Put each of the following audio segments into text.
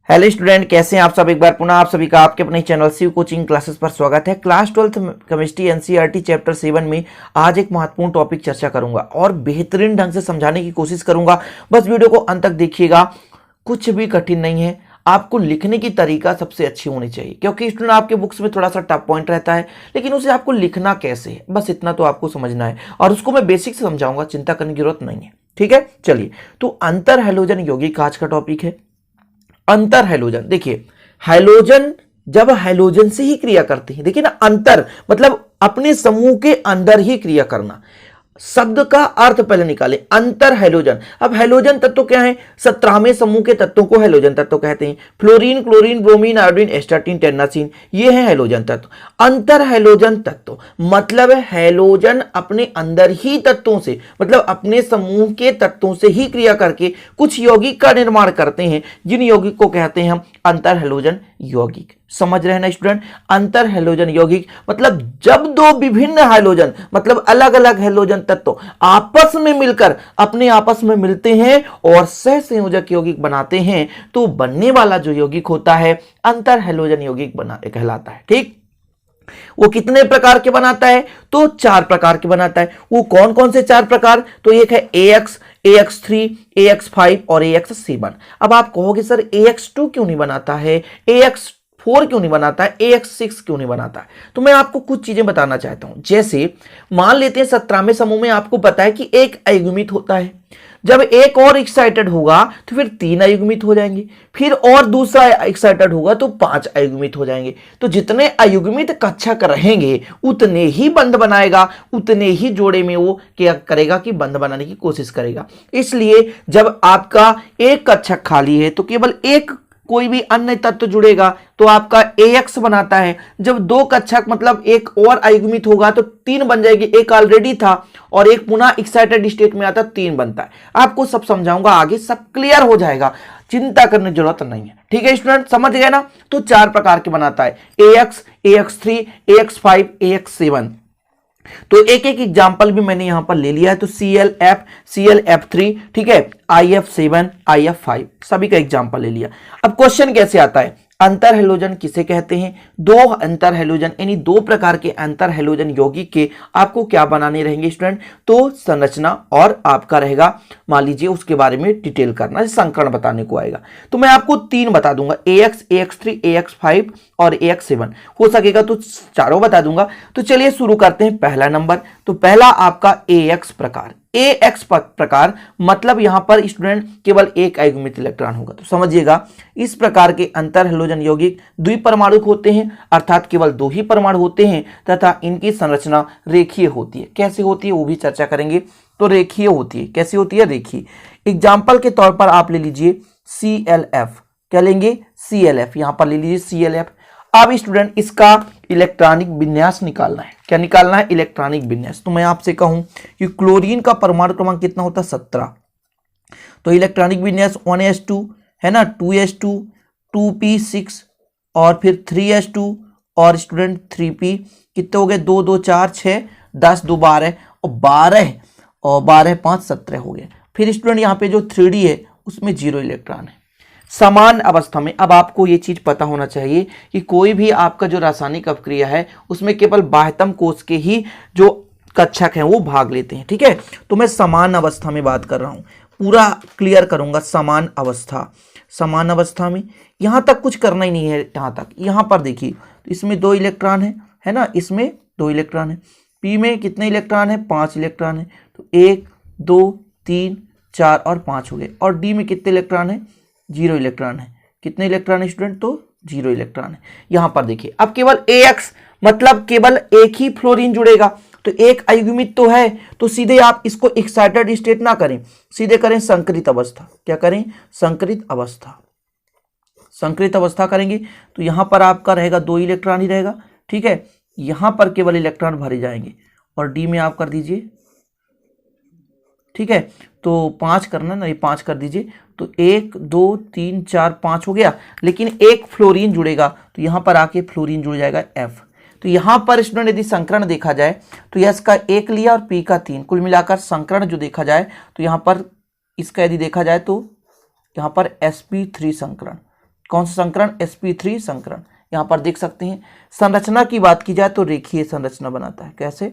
Hello student, कैसे हैं आप सब। एक बार पुनः आप सभी का आपके अपने चैनल शिव कोचिंग क्लासेस पर स्वागत है। Class 12th chemistry NCERT chapter 7 में आज एक महत्वपूर्ण टॉपिक चर्चा करूंगा और बेहतरीन ढंग से समझाने की कोशिश करूंगा। बस वीडियो को अंत तक देखिएगा, कुछ भी कठिन नहीं है। आपको लिखने की तरीका सबसे अच्छी होनी चाहिए, क्योंकि स्टूडेंट आपके बुक्स में थोड़ा सा टफ पॉइंट रहता है, लेकिन उसे आपको लिखना कैसे है बस इतना तो आपको समझना है, और उसको मैं बेसिक से समझाऊंगा, चिंता करने की जरूरत नहीं है। ठीक है, चलिए। तो अंतर हैलोजन यौगिक आज का टॉपिक है। अंतर हैलोजन, देखिए हैलोजन जब हैलोजन से ही क्रिया करते हैं, देखिए ना, अंतर मतलब अपने समूह के अंदर ही क्रिया करना। शब्द का अर्थ पहले निकाले, अंतर हैलोजन। अब हैलोजन तत्व क्या है? 17वें समूह के तत्वों को हैलोजन तत्व कहते हैं। Fluorine, chlorine, bromine, iodine, astatine, tennessine, ये है हैलोजन तत्व। अंतर हैलोजन तत्व मतलब हैलोजन अपने अंदर ही तत्वों से, मतलब अपने समूह के तत्वों से ही क्रिया करके कुछ यौगिक का निर्माण करते हैं, जिन यौगिक को कहते हैं हम अंतर हैलोजन यौगिक। समझ रहे हैं ना स्टूडेंट? अंतर हैलोजन यौगिक मतलब जब दो विभिन्न हैलोजन, मतलब अलग अलग हैलोजन तत्व आपस में मिलकर अपने आपस में मिलते हैं और सहसंयोजक यौगिक बनाते हैं, तो बनने वाला जो यौगिक होता है अंतर हैलोजन यौगिक कहलाता है। ठीक, वो कितने प्रकार के बनाता है? तो 4 प्रकार के बनाता है। वो कौन कौन से 4 प्रकार? तो एक है AX, AX3, AX5 और AX7। अब आप कहोगे सर AX2 क्यों नहीं बनाता है, AX4 क्यों नहीं बनाता है, AX6 क्यों नहीं बनाता है? तो मैं आपको कुछ चीजें बताना चाहता हूं। जैसे मान लेते हैं 17वें समूह में आपको पता है कि एक अयुग्मित होता है। जब एक और एक्साइटेड होगा तो फिर 3 अयुग्मित हो जाएंगे, फिर और दूसरा एक्साइटेड होगा तो 5 अयुग्मित हो जाएंगे। तो जितने अयुग्मित कक्षक रहेंगे उतने ही बंध बनाएगा, उतने ही जोड़े में वो क्या करेगा कि बंध बनाने की कोशिश करेगा। इसलिए जब आपका एक कक्षक खाली है तो केवल एक कोई भी अन्य तत्व जुड़ेगा तो आपका AX बनाता है। जब 2 कक्षक मतलब एक और अयुग्मित होगा तो 3 बन जाएगी, एक ऑलरेडी था और एक पुनः एक्साइटेड स्टेट में आता 3 बनता है। आपको सब समझाऊंगा, आगे सब क्लियर हो जाएगा, चिंता करने की जरूरत नहीं है। ठीक है स्टूडेंट, समझ गए ना? तो 4 प्रकार के बनाता है, AX, AX3, AX5, AX7। तो एक एक एग्जाम्पल भी मैंने यहां पर ले लिया है। तो ClF, ClF3, ठीक है, IF7, IF5, सभी का एग्जाम्पल ले लिया। अब क्वेश्चन कैसे आता है? अंतर हैलोजन किसे कहते हैं? 2 अंतर हैलोजन यानी 2 प्रकार के अंतर हैलोजन यौगिक के आपको क्या बनाने रहेंगे स्टूडेंट? तो संरचना और आपका रहेगा, मान लीजिए उसके बारे में डिटेल करना, संकरण बताने को आएगा। तो मैं आपको 3 बता दूंगा, AX, AX3, AX5 और AX7। हो सकेगा तो चारों बता दूंगा। तो चलिए शुरू करते हैं। पहला नंबर, तो पहला आपका AX प्रकार। AX प्रकार मतलब यहां पर स्टूडेंट केवल एक अयुग्मित इलेक्ट्रॉन होगा। तो समझिएगा, इस प्रकार के अंतर हैलोजन यौगिक द्विपरमाणुक होते हैं, अर्थात केवल 2 ही परमाणु होते हैं तथा इनकी संरचना रेखीय होती है। कैसे होती है वो भी चर्चा करेंगे। तो रेखीय होती है। कैसी होती है? रेखीय। एग्जाम्पल के तौर पर आप ले लीजिए ClF। क्या लेंगे? ClF। यहां पर ले लीजिए ClF। अब स्टूडेंट इसका इलेक्ट्रॉनिक विन्यास निकालना है। क्या निकालना है? इलेक्ट्रॉनिक विन्यास। तो मैं आपसे कहूं कि क्लोरीन का परमाणु क्रमांक कितना होता है? 17। तो इलेक्ट्रॉनिक विन्यास 1s2 है ना, 2s2, 2p6 और फिर 3s2 और स्टूडेंट 3p। कितने हो गए? 2 2 4 6 10 2 12 और 12 और 12 5 17 हो गए। फिर स्टूडेंट यहाँ पे जो 3d है उसमें 0 इलेक्ट्रॉन है। समान अवस्था में अब आपको ये चीज पता होना चाहिए कि कोई भी आपका जो रासायनिक अपक्रिया है उसमें केवल बाह्यतम कोश के ही जो कक्षक हैं वो भाग लेते हैं। ठीक है, तो मैं समान अवस्था में बात कर रहा हूं, पूरा क्लियर करूंगा। समान अवस्था, समान अवस्था में यहां तक कुछ करना ही नहीं है। यहां तक, यहां पर देखिए, तो इसमें 2 इलेक्ट्रॉन है ना, इसमें 2 इलेक्ट्रॉन है। P में कितने इलेक्ट्रॉन है? 5 इलेक्ट्रॉन है। तो 1 2 3 4 और 5 हो गए। और D में कितने इलेक्ट्रॉन है? 0 इलेक्ट्रॉन है। कितने इलेक्ट्रॉन है स्टूडेंट? तो 0 इलेक्ट्रॉन है। यहां पर देखिए, अब केवल AX मतलब केवल एक ही फ्लोरीन जुड़ेगा, तो एक अयुग्मित तो है, तो सीधे आप इसको एक्साइटेड स्टेट ना करें, सीधे करें संकरित अवस्था। क्या करें? संकरित अवस्था। संकरित अवस्था करेंगे तो यहां पर आपका रहेगा 2 इलेक्ट्रॉन ही रहेगा। ठीक है, यहां पर केवल इलेक्ट्रॉन भरे जाएंगे और D में आप कर दीजिए। ठीक है, तो 5 करना ना, ये 5 कर दीजिए। तो 1 2 3 4 5 हो गया, लेकिन एक फ्लोरीन जुड़ेगा तो यहां पर आके फ्लोरीन जुड़ जाएगा F। तो यहां पर स्टूडेंट यदि संकरण देखा जाए तो यस का 1 लिया और P का 3, कुल मिलाकर संकरण जो देखा जाए तो यहां पर इसका यदि देखा जाए तो यहां पर sp3 संकरण, कौन सा संकरण, sp3 संकरण। यहाँ पर देख सकते हैं। संरचना की बात की जाए तो रेखीय संरचना बनाता है। कैसे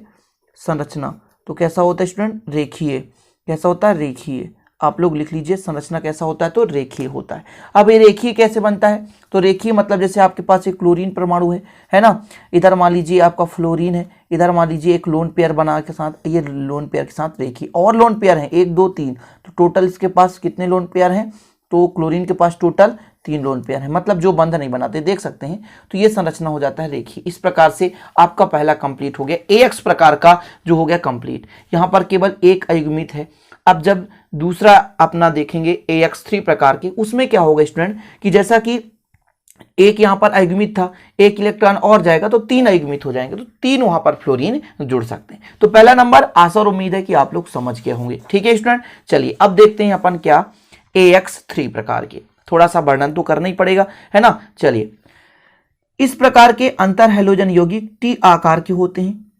संरचना, तो कैसा होता है स्टूडेंट, रेखीय। कैसा होता है, रेखीय। आप लोग लिख लीजिए संरचना कैसा होता है, तो रेखीय होता है। अब ये रेखीय कैसे बनता है, तो रेखीय मतलब जैसे आपके पास एक क्लोरीन परमाणु है ना, इधर मान लीजिए आपका फ्लोरीन है, इधर मान लीजिए एक लोन पेयर बना के साथ, ये लोन पेयर के साथ रेखीय और लोन पेयर है 1 2 3, तो टोटल इसके पास कितने लोन पेयर हैं, तो क्लोरीन के पास टोटल 3 लोन पेयर है, मतलब जो बंध नहीं बनाते, देख सकते हैं। तो ये संरचना हो जाता है रेखीय। इस प्रकार से आपका पहला कंप्लीट हो गया, AX प्रकार का जो हो गया कंप्लीट। यहाँ पर केवल एक अयुग्मित है। अब जब दूसरा अपना देखेंगे AX3 प्रकार के, उसमें क्या होगा स्टूडेंट कि जैसा कि एक यहां पर अयुग्मित था, एक इलेक्ट्रॉन और जाएगा तो 3 अयुग्मित हो जाएंगे, तो 3 वहां पर फ्लोरीन जुड़ सकते हैं। तो पहला नंबर आशा और उम्मीद है कि आप लोग समझ गए होंगे। ठीक है स्टूडेंट, चलिए अब देखते हैं अपन क्या AX3 प्रकार के, थोड़ा सा वर्णन तो करना ही पड़ेगा, है ना। चलिए, इस प्रकार के अंतर हैलोजन यौगिक T आकार के होते हैं।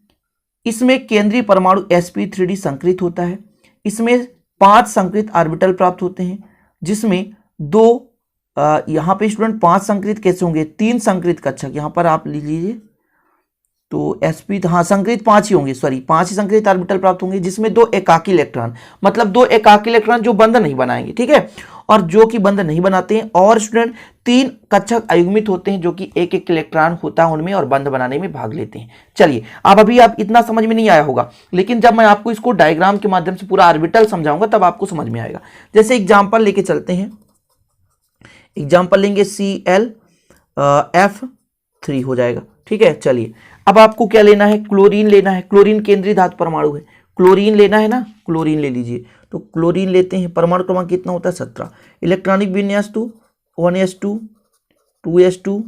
इसमें केंद्रीय परमाणु sp3d संकृत होता है। इसमें 5 संकृत ऑर्बिटल प्राप्त होते हैं, जिसमें 2 यहाँ पे स्टूडेंट 5 संकृत कैसे होंगे, 3 संकृत कक्षक यहाँ पर आप लिख लीजिए, तो sp हाँ संकृत 5 ही होंगे, सॉरी 5 ही संकृत ऑर्बिटल प्राप्त होंगे, जिसमें 2 एकाकी इलेक्ट्रॉन, मतलब 2 एकाकी इलेक्ट्रॉन जो बंध नहीं बनाएंगे, ठीक है, और जो कि बंध नहीं बनाते हैं, और स्टूडेंट 3 कक्षक अयुग्मित होते हैं जो कि एक एक इलेक्ट्रॉन होता है उनमें और बंध बनाने में भाग लेते हैं। चलिए, अब अभी आप इतना समझ में नहीं आया होगा, लेकिन जब मैं आपको इसको डायग्राम के माध्यम से पूरा ऑर्बिटल समझाऊंगा तब आपको समझ में आएगा। जैसे एग्जाम्पल लेके चलते हैं, एग्जाम्पल लेंगे ClF3 हो जाएगा, ठीक है। चलिए, अब आपको क्या लेना है, क्लोरीन लेना है। क्लोरीन केंद्रीय धातु परमाणु है, क्लोरीन लेना है ना, क्लोरीन ले लीजिए। तो क्लोरीन लेते हैं, परमाणु क्रमांक कितना होता है 17, इलेक्ट्रॉनिक विन्यास 2 1s2 2s2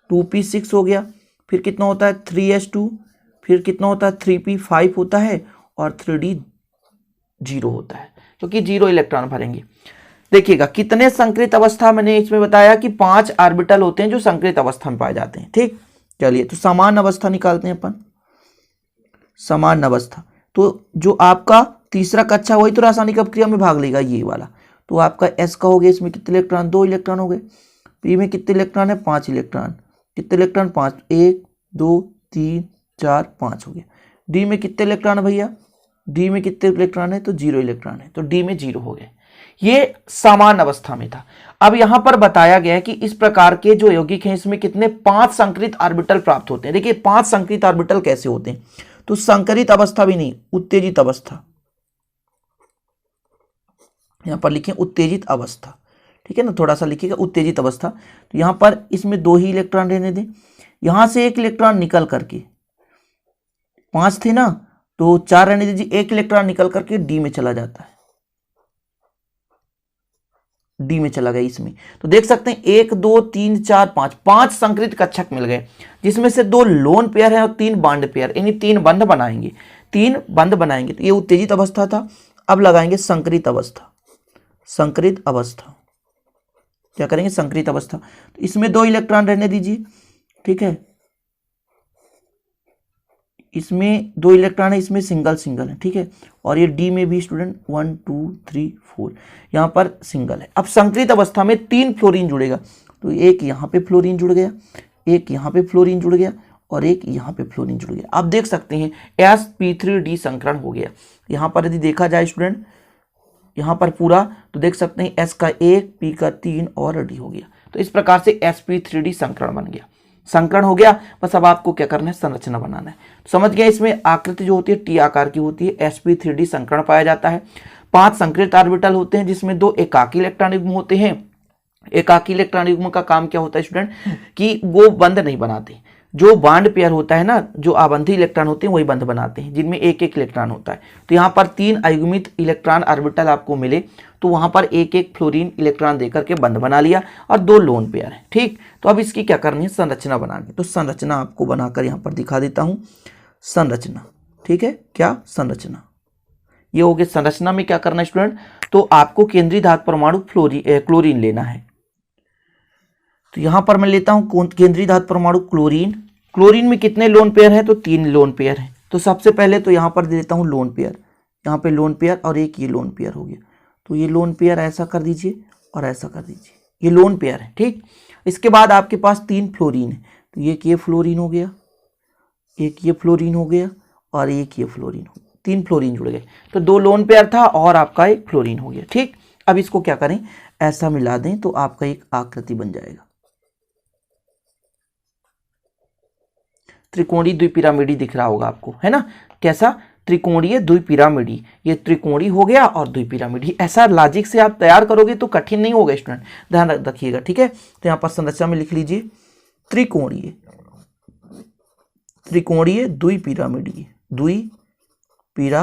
2p6 हो गया, फिर कितना होता है 3s2, फिर कितना होता है 3p5 होता है, और 3d 0 होता है, क्योंकि 0 इलेक्ट्रॉन भरेंगे। देखिएगा कितने संकृत अवस्था, मैंने इसमें बताया कि 5 ऑर्बिटल होते हैं जो संकृत अवस्था में पाए जाते हैं, ठीक। चलिए, तो समान अवस्था निकालते हैं अपन, समान अवस्था, तो जो आपका तीसरा कक्षा वही तो रासायनिक अपक्रिया में भाग लेगा, ये वाला। तो आपका S का हो गया, इसमें कितने इलेक्ट्रॉन, 2 इलेक्ट्रॉन हो गए। P में कितने इलेक्ट्रॉन है, 5 इलेक्ट्रॉन, कितने इलेक्ट्रॉन 5, 1 2 3 4 5 हो गया। D में कितने इलेक्ट्रॉन है भैया, D में कितने इलेक्ट्रॉन है, तो 0 इलेक्ट्रॉन है, तो D में 0 हो गए। ये समान अवस्था में था। अब यहां पर बताया गया है कि इस प्रकार के जो यौगिक हैं इसमें कितने 5 संकृत ऑर्बिटल प्राप्त होते हैं। देखिए 5 संकृत ऑर्बिटल कैसे होते हैं, तो संकरित अवस्था भी नहीं, उत्तेजित अवस्था, यहां पर लिखें उत्तेजित अवस्था, ठीक है ना, थोड़ा सा लिखिएगा उत्तेजित अवस्था। तो यहां पर इसमें 2 ही इलेक्ट्रॉन रहने दें, यहां से एक इलेक्ट्रॉन निकल करके, 5 थे ना, तो 4 रहने दीजिए, एक इलेक्ट्रॉन निकल करके डी में चला जाता है, डी में चला गया इसमें। तो देख सकते हैं 1 2 3 4 5, 5 संकृत कक्षक मिल गए, जिसमें से 2 लोन पेयर है और 3 बॉन्ड पेयर, यानी 3 बंध बनाएंगे, 3 बंध बनाएंगे। तो ये उत्तेजित अवस्था था। अब लगाएंगे संकृत अवस्था, संकृत अवस्था क्या करेंगे, संकृत अवस्था। तो इसमें 2 इलेक्ट्रॉन रहने दीजिए, ठीक है, इसमें 2 इलेक्ट्रॉन है, इसमें सिंगल सिंगल है, ठीक है, और ये डी में भी स्टूडेंट 1 2 3 4 यहाँ पर सिंगल है। अब संकृत अवस्था में 3 फ्लोरीन जुड़ेगा, तो एक यहाँ पे फ्लोरीन जुड़ गया, एक यहाँ पे फ्लोरीन जुड़ गया, और एक यहाँ पे फ्लोरीन जुड़ गया। आप देख सकते हैं sp3d संकरण हो गया। यहाँ पर यदि देखा जाए स्टूडेंट, यहाँ पर पूरा, तो देख सकते हैं S का 1, P का 3 और D हो गया। तो इस प्रकार से sp3d संकरण बन गया, संकरण हो गया। बस अब आपको क्या करना है, संरचना बनाना है। तो समझ गया, इसमें आकृति जो होती है T आकार की होती है, sp3d संकरण पाया जाता है। 5 संकृत ऑर्बिटल होते हैं, जिसमें 2 एकाकी इलेक्ट्रॉन युग्म होते हैं। एकाकी इलेक्ट्रॉन युग्म का काम क्या होता है स्टूडेंट, कि वो बंध नहीं बनाते। जो बॉन्ड पेयर होता है ना, जो आबंधी इलेक्ट्रॉन होते हैं वही बंध बनाते हैं, जिनमें एक एक इलेक्ट्रॉन होता है। तो यहाँ पर 3 अयुग्मित इलेक्ट्रॉन ऑर्बिटल आपको मिले, तो वहां पर एक एक फ्लोरीन इलेक्ट्रॉन देकर के बंध बना लिया, और 2 लोन पेयर है, ठीक। तो अब इसकी क्या करनी है, संरचना बनानी है। तो संरचना आपको बनाकर यहाँ पर दिखा देता हूँ, संरचना, ठीक है, क्या संरचना, ये हो गया। संरचना में क्या करना है स्टूडेंट, तो आपको केंद्रीय धातु परमाणु क्लोरीन लेना है। तो यहां पर मैं लेता हूं केंद्रीय धातु परमाणु क्लोरीन। क्लोरीन में कितने लोन पेयर है, तो 3 लोन पेयर है। तो सबसे पहले तो यहां पर दे देता हूं लोन पेयर, यहाँ पे लोन पेयर और एक ये लोन पेयर हो गया। तो ये लोन पेयर ऐसा कर दीजिए और ऐसा कर दीजिए, ये लोन पेयर है, ठीक। इसके बाद आपके पास 3 फ्लोरीन है, तो एक ये फ्लोरीन हो गया, एक ये फ्लोरीन हो गया और एक ये फ्लोरीन हो गया, 3 फ्लोरीन जुड़ गए। तो 2 लोन पेयर था और आपका एक फ्लोरीन हो गया, ठीक। अब इसको क्या करें, ऐसा मिला दें तो आपका एक आकृति बन जाएगा, त्रिकोणीय द्विपिरामिडी दिख रहा होगा आपको, है ना। कैसा, त्रिकोणीय द्विपिरामिडी। ये त्रिकोणीय हो गया और द्विपिरामिडी। ऐसा लॉजिक से आप तैयार करोगे तो कठिन नहीं होगा स्टूडेंट, ध्यान रखिएगा, ठीक है। तो यहाँ पर संरचना में लिख लीजिए त्रिकोणीय, त्रिकोणीय द्विपिरामिडीय, द्विपिरामिडीय।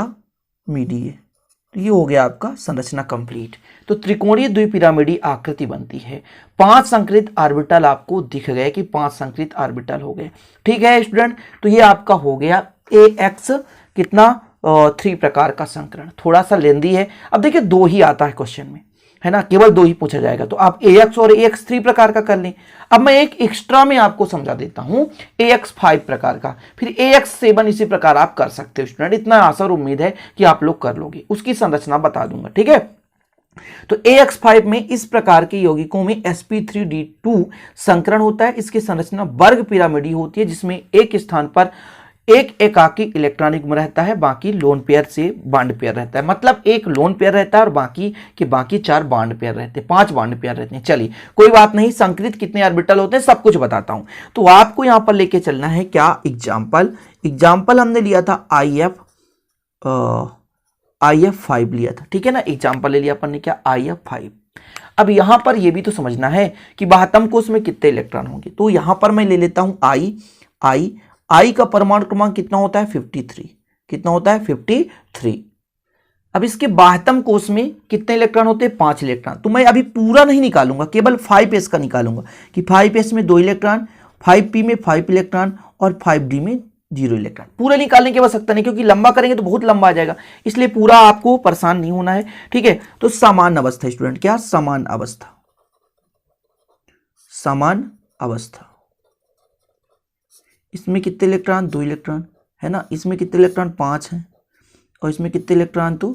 तो ये हो गया आपका संरचना कंप्लीट। तो त्रिकोणीय द्विपिरामिडी आकृति बनती है। 5 संकृत ऑर्बिटल आपको दिख गए कि 5 संकृत ऑर्बिटल हो गए, ठीक है स्टूडेंट। तो ये आपका हो गया AX कितना 3 प्रकार का संकरण। थोड़ा सा लेंदी है। अब देखिए 2 ही आता है क्वेश्चन में, है ना, केवल 2 ही पूछा जाएगा, तो आप AX और AX 3 प्रकार का कर लें। अब मैं एक एक्स्ट्रा में आपको समझा देता हूं, AX 5 प्रकार का, फिर AX 7 इसी प्रकार आप कर सकते हो स्टूडेंट। इतना आशा और उम्मीद है कि आप लोग कर लोगे, उसकी संरचना बता दूंगा, ठीक है। तो AX 5 में इस प्रकार के यौगिकों में sp3d2 संकरण होता है। इसकी संरचना वर्ग पिरामिडी होती है, जिसमें एक स्थान पर एक एकाकी इलेक्ट्रॉन युग्म रहता है, बाकी लोन पेयर से बॉन्ड पेयर रहता है। मतलब एक लोन पेयर रहता है और बाकी 4 बॉन्ड पेयर रहते हैं, 5 बॉन्ड पेयर रहते हैं। चलिए कोई बात नहीं, संकृत कितने ऑर्बिटल होते हैं सब कुछ बताता हूं। तो आपको यहां पर लेके चलना है क्या, एग्जाम्पल हमने लिया था IF5 लिया था, ठीक है ना। एग्जाम्पल ले लिया अपन ने क्या, IF5। अब यहां पर यह भी तो समझना है कि बाह्यतम कोश में कितने इलेक्ट्रॉन होंगे। तो यहां पर मैं ले लेता हूं I का परमाणु क्रमांक कितना होता है, 53। कितना होता है, 53। अब इसके बाह्यतम कोश में कितने इलेक्ट्रॉन होते हैं, 5 इलेक्ट्रॉन। तो मैं अभी पूरा नहीं निकालूंगा, केवल 5s का निकालूंगा कि 5s में 2 इलेक्ट्रॉन, 5p में 5 इलेक्ट्रॉन और 5d में 0 इलेक्ट्रॉन। पूरे निकालने की आवश्यकता नहीं, क्योंकि लंबा करेंगे तो बहुत लंबा आ जाएगा, इसलिए पूरा आपको परेशान नहीं होना है, ठीक है। तो समान अवस्था स्टूडेंट, क्या, समान अवस्था, समान अवस्था। इसमें कितने इलेक्ट्रॉन, 2 इलेक्ट्रॉन, है ना। इसमें कितने इलेक्ट्रॉन, 5 हैं, और इसमें कितने इलेक्ट्रॉन, तो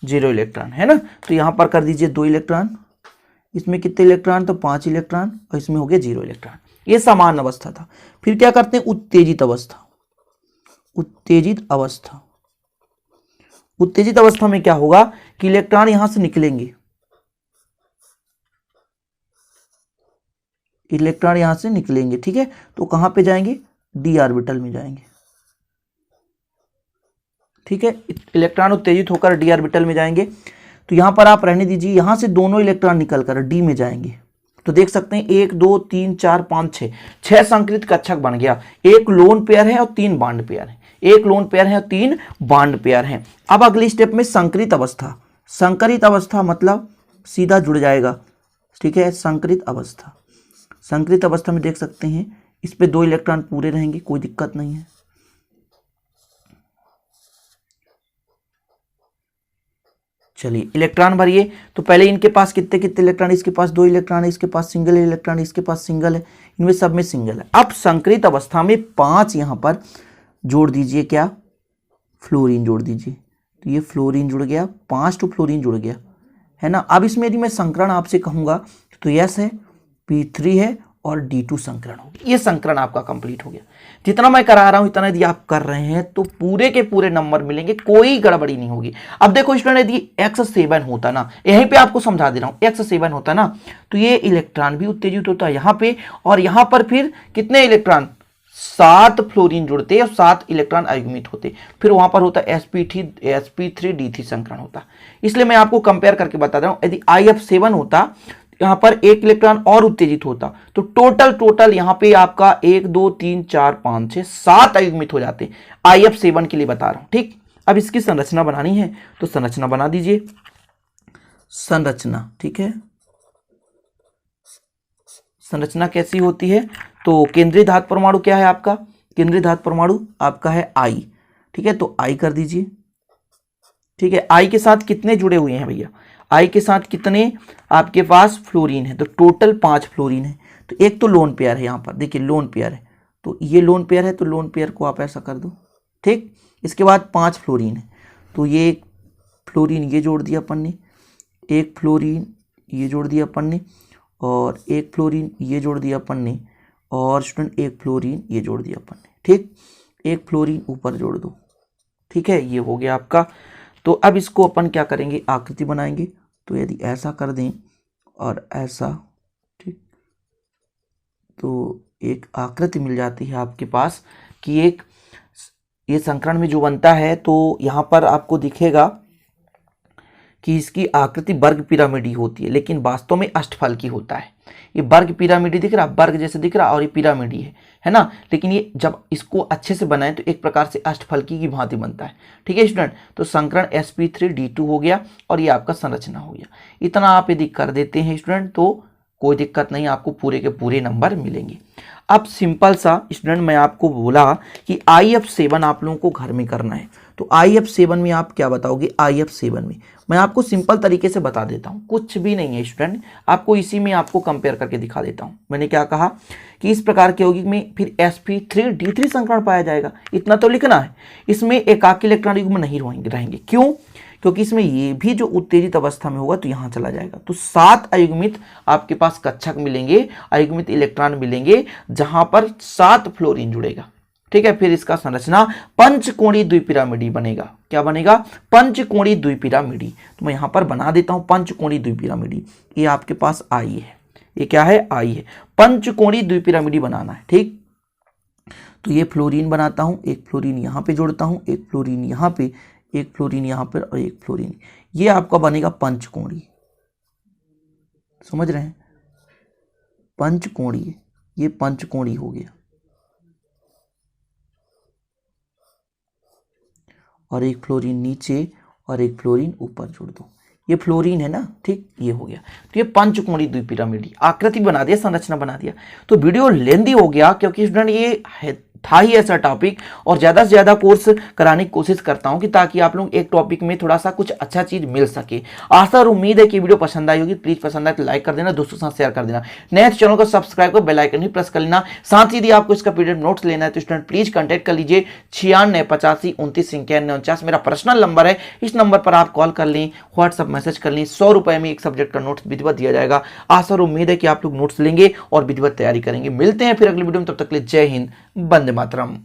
0 इलेक्ट्रॉन, है ना। तो यहां पर कर दीजिए 2 इलेक्ट्रॉन, इसमें कितने इलेक्ट्रॉन, तो 5 इलेक्ट्रॉन, और इसमें हो गया 0 इलेक्ट्रॉन। ये समान अवस्था था। फिर क्या करते हैं, उत्तेजित अवस्था। उत्तेजित अवस्था, उत्तेजित अवस्था में क्या होगा कि इलेक्ट्रॉन यहां से निकलेंगे, इलेक्ट्रॉन यहां से निकलेंगे, ठीक है। तो कहां पे जाएंगे, d ऑर्बिटल में जाएंगे, ठीक है। इलेक्ट्रॉन उत्तेजित होकर d ऑर्बिटल में जाएंगे। तो यहां पर आप रहने दीजिए, यहां से दोनों इलेक्ट्रॉन निकलकर d में जाएंगे। तो देख सकते हैं 1 2 3 4 5 6 संकृत कक्षक बन गया। एक लोन पेयर है और 3 बॉन्ड पेयर है, एक लोन पेयर है और 3 बॉन्ड पेयर हैं। अब अगली स्टेप में संकरित अवस्था। संकरित अवस्था मतलब सीधा जुड़ जाएगा, ठीक है। संकरित अवस्था, संकरित अवस्था में देख सकते हैं इस पे 2 इलेक्ट्रॉन पूरे रहेंगे, कोई दिक्कत नहीं है। चलिए इलेक्ट्रॉन भरिए। तो पहले इनके पास कितने कितने इलेक्ट्रॉन, इसके पास 2 इलेक्ट्रॉन है, इसके पास सिंगल इलेक्ट्रॉन, इसके पास सिंगल है, इनमें सब में सिंगल है। अब संकरित अवस्था में 5 यहां पर जोड़ दीजिए, क्या, फ्लोरीन जोड़ दीजिए। तो ये फ्लोरीन जुड़ गया, 5 तो फ्लोरीन जुड़ गया, है ना। अब इसमें यदि मैं संकरण आपसे कहूंगा तो यस है, P3 है और D2 संकरण हो गया। ये संकरण आपका कंप्लीट हो गया। जितना मैं करा रहा हूं इतना यदि आप कर रहे हैं तो पूरे के पूरे नंबर मिलेंगे, कोई गड़बड़ी नहीं होगी। अब देखो स्टूडेंट, यदि X7 होता ना, यहीं पे आपको समझा दे रहा हूं, X7 होता ना तो ये इलेक्ट्रॉन भी उत्तेजित होता है यहां पे, और यहां पर फिर कितने इलेक्ट्रॉन, 7 फ्लोरीन जुड़ते और 7 इलेक्ट्रॉन अयुग्मित होते, फिर वहां पर होता sp3d3 संकरण होता। इसलिए मैं आपको कंपेयर करके बता रहा हूं, यदि IF7 होता यहां पर 1 इलेक्ट्रॉन और उत्तेजित होता तो टोटल यहां पे आपका 1 2 3 4 5 6 7 अयुग्मित हो जाते। IF7 के लिए बता रहा हूं, ठीक। अब इसकी संरचना बनानी है तो संरचना बना दीजिए, संरचना, ठीक है। संरचना कैसी होती है, तो केंद्रीय धातु परमाणु क्या है आपका, केंद्रीय धातु परमाणु आपका है I, ठीक है। तो I कर दीजिए, ठीक है। I के साथ कितने जुड़े हुए हैं भैया, I के साथ कितने आपके पास फ्लोरीन है, तो टोटल 5 फ्लोरीन है। तो एक तो लोन पेयर है, यहां पर देखिए लोन पेयर है, तो ये लोन पेयर है, तो लोन पेयर को आप ऐसा कर दो, ठीक। इसके बाद 5 फ्लोरीन है, तो ये फ्लोरीन ये जोड़ दिया अपन ने, एक फ्लोरीन ये जोड़ दिया अपन ने, और एक फ्लोरीन ये जोड़ दिया अपन ने, और स्टूडेंट एक फ्लोरीन ये जोड़ दिया अपन ने। ठीक, एक फ्लोरीन ऊपर जोड़ दो। ठीक है, ये हो गया आपका। तो अब इसको अपन क्या करेंगे, आकृति बनाएंगे। तो यदि ऐसा कर दें और ऐसा, ठीक, तो एक आकृति मिल जाती है आपके पास कि एक ये संकरण में जो बनता है, तो यहाँ पर आपको दिखेगा कि इसकी आकृति वर्ग पिरामिडी होती है, लेकिन वास्तव में अष्टफल की होता है। ये वर्ग पिरामिडी दिख रहा, वर्ग जैसे दिख रहा, और ये पिरामिडी है ना। लेकिन ये जब इसको अच्छे से बनाए तो एक प्रकार से अष्टफलकी की भांति बनता है। ठीक है स्टूडेंट, तो संकरण sp3d2 हो गया, और ये आपका संरचना हो गया। इतना आप यदि कर देते हैं स्टूडेंट तो कोई दिक्कत नहीं, आपको पूरे के पूरे नंबर मिलेंगे। अब सिंपल सा स्टूडेंट, मैं आपको बोला कि IF7 आप लोगों को घर में करना है, तो IF7 में आप क्या बताओगे। IF7 में मैं आपको सिंपल तरीके से बता देता हूं, कुछ भी नहीं है स्टूडेंट, आपको इसी में आपको कंपेयर करके दिखा देता हूं। मैंने क्या कहा कि इस प्रकार की होगी में फिर sp3d3 संकरण पाया जाएगा, इतना तो लिखना है। इसमें एकाकी इलेक्ट्रॉन युग्म नहीं रहेंगे, क्यों, क्योंकि इसमें ये भी जो उत्तेजित अवस्था में होगा तो यहां चला जाएगा। तो 7 अयुग्मित आपके पास कक्षक मिलेंगे, अयुग्मित इलेक्ट्रॉन मिलेंगे, जहां पर 7 फ्लोरीन जुड़ेगा। ठीक है, फिर इसका संरचना पंचकोणीय द्विपिरामिडी बनेगा। क्या बनेगा, पंचकोणीय द्विपिरामिडी। तो मैं यहां पर बना देता हूं पंचकोणीय द्विपिरामिडी। ये आपके पास आई है, ये क्या है, आई है। पंचकोणीय द्विपिरामिडी बनाना है। ठीक, तो ये फ्लोरीन बनाता हूं, एक फ्लोरीन यहां पे जोड़ता हूं, एक फ्लोरीन यहां पे, एक फ्लोरीन यहां पर, और एक फ्लोरीन। ये आपका बनेगा पंचकोणीय। समझ रहे हैं, पंचकोणीय, ये पंचकोणीय हो गया। और एक फ्लोरीन नीचे और एक फ्लोरीन ऊपर जोड़ दो, ये फ्लोरीन है ना। ठीक, ये हो गया। तो ये पंचकोणीय द्विपिरामिडी आकृति बना दिया, संरचना बना दिया। तो वीडियो लेंदी हो गया क्योंकि स्टूडेंट ये था ही ऐसा टॉपिक, और ज़्यादा से ज़्यादा कोर्स कराने की कोशिश करता हूं कि ताकि आप लोग एक टॉपिक में थोड़ा सा कुछ अच्छा चीज़ मिल सके। आशा और उम्मीद है कि वीडियो पसंद आई होगी। प्लीज़ पसंद आए तो लाइक कर देना, दोस्तों के साथ शेयर कर देना। नए चैनल को सब्सक्राइब कर बेल आइकन भी प्रेस कर लेना। साथ ही यदि आपको इसका पीडीएफ नोट्स लेना है तो स्टूडेंट प्लीज़ कॉन्टैक्ट कर लीजिए 9685299149 मेरा पर्सनल नंबर है। इस नंबर पर आप कॉल कर लें, व्हाट्सअप मैसेज कर लें। 100 रुपये में एक सब्जेक्ट का नोट्स विधिवत दिया जाएगा। आशा और उम्मीद है कि आप लोग नोट्स लेंगे और विधिवत तैयारी करेंगे। मिलते हैं फिर अगली वीडियो में, तब तक के लिए जय हिंद, वंदे मातरम।